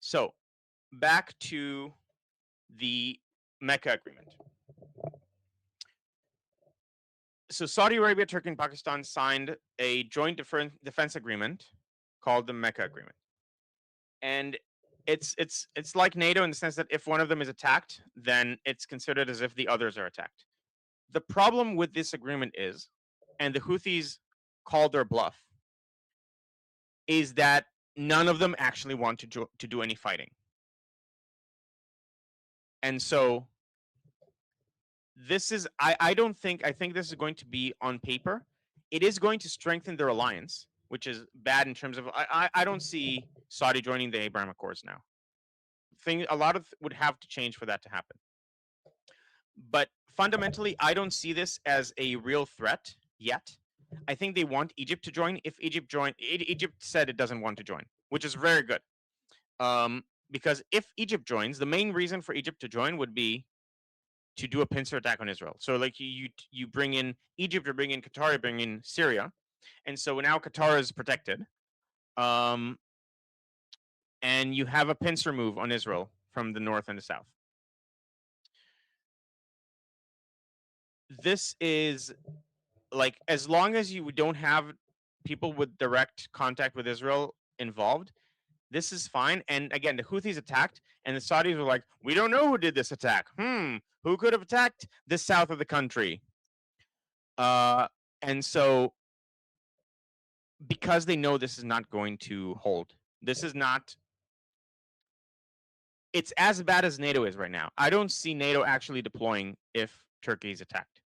So back to the Mecca agreement. So Saudi Arabia, Turkey, and Pakistan signed a joint defense agreement called the Mecca Agreement, and it's like NATO in the sense that if one of them is attacked, then it's considered as if the others are attacked. The problem with this agreement is, and the Houthis called their bluff, is that none of them actually want to do any fighting, and so this is I don't think I think this is going to be on paper. It is going to strengthen their alliance, which is bad in terms of I don't see Saudi joining the Abraham Accords now. A lot of would have to change for that to happen. But fundamentally, I don't see this as a real threat yet. I think they want Egypt to join. If Egypt joined, Egypt said it doesn't want to join, which is very good. Because if Egypt joins, the main reason for Egypt to join would be to do a pincer attack on Israel. So like you bring in Egypt, you bring in Qatar, you bring in Syria, and so now Qatar is protected, and you have a pincer move on Israel from the north and the south. This is like, as long as you don't have people with direct contact with Israel involved, this is fine. And again, the Houthis attacked, and the Saudis were like, we don't know who did this attack. Who could have attacked the south of the country? And so, because they know this is not going to hold, this is not. It's as bad as NATO is right now. I don't see NATO actually deploying if Turkey is attacked.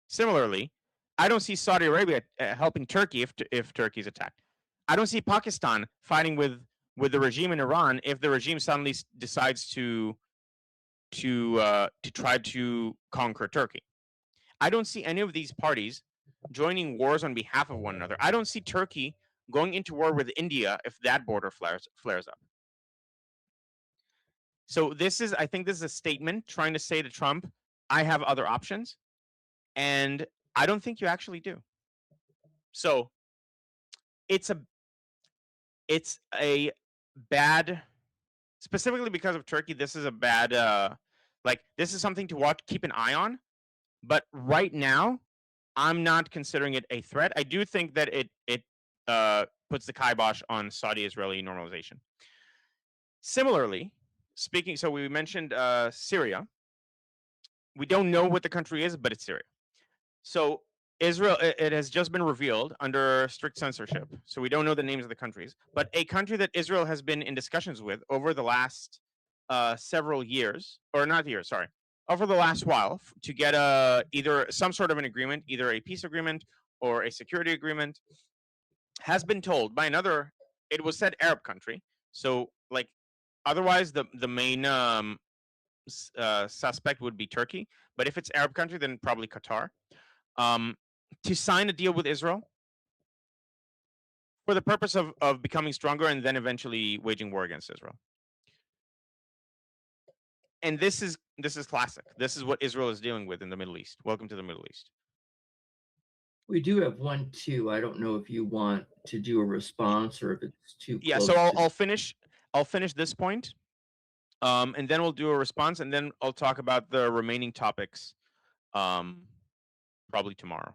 Similarly, I don't see Saudi Arabia helping Turkey if Turkey is attacked. I don't see Pakistan fighting with the regime in Iran if the regime suddenly decides to try to conquer Turkey. I don't see any of these parties joining wars on behalf of one another. I don't see Turkey going into war with India if that border flares up. So I think this is a statement trying to say to Trump, I have other options, and I don't think you actually do. So it's a bad, specifically because of Turkey, this is a bad, this is something to keep an eye on. But right now, I'm not considering it a threat. I do think that it puts the kibosh on Saudi-Israeli normalization. Similarly, so we mentioned Syria. We don't know what the country is, but it's Syria. So Israel, it has just been revealed under strict censorship, so we don't know the names of the countries, but a country that Israel has been in discussions with over the last several years, or not years, sorry, over the last while, to get either some sort of an agreement, either a peace agreement or a security agreement, has been told by another, it was said Arab country, so like otherwise the main suspect would be Turkey, but if it's Arab country, then probably Qatar. To sign a deal with Israel for the purpose of becoming stronger and then eventually waging war against Israel. And this is classic. This is what Israel is dealing with in the Middle East. Welcome to the Middle East. We do have one, too. I don't know if you want to do a response or if it's too close. Yeah, so I'll finish this point, and then we'll do a response, and then I'll talk about the remaining topics, probably tomorrow.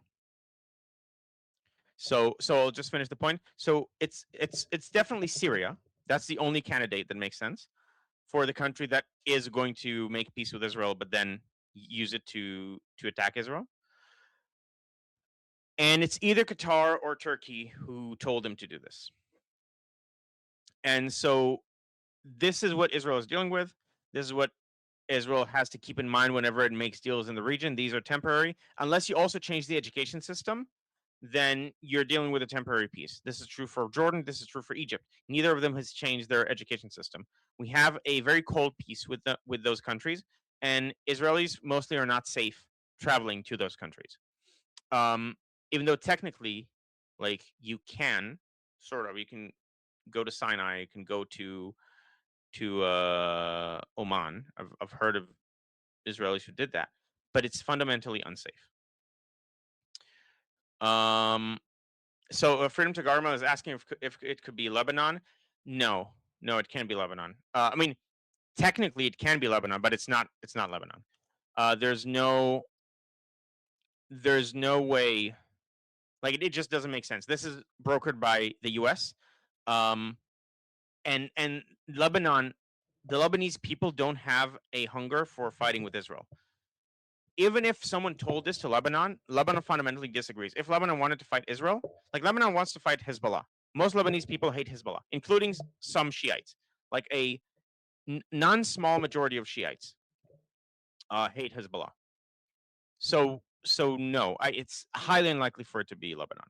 So I'll just finish the point. So it's definitely Syria. That's the only candidate that makes sense for the country that is going to make peace with Israel, but then use it to attack Israel. And it's either Qatar or Turkey who told him to do this. And so this is what Israel is dealing with. This is what Israel has to keep in mind whenever it makes deals in the region. These are temporary. Unless you also change the education system, then you're dealing with a temporary peace. This is true for Jordan. This is true for Egypt. Neither of them has changed their education system. We have a very cold peace with those countries, and Israelis mostly are not safe traveling to those countries. Even though technically, like, you can go to Sinai, you can go to Oman. I've heard of Israelis who did that, but it's fundamentally unsafe. So Freedom to Garma is asking if it could be Lebanon. No, No, it can't be Lebanon. I mean, technically it can be Lebanon, but it's not. It's not Lebanon. There's no way. Like it just doesn't make sense. This is brokered by the U.S. Um, and Lebanon, the Lebanese people don't have a hunger for fighting with Israel. Even if someone told this to Lebanon, Lebanon fundamentally disagrees. If Lebanon wanted to fight Israel, like Lebanon wants to fight Hezbollah. Most Lebanese people hate Hezbollah, including some Shiites. Like a non-small majority of Shiites hate Hezbollah. So no, it's highly unlikely for it to be Lebanon.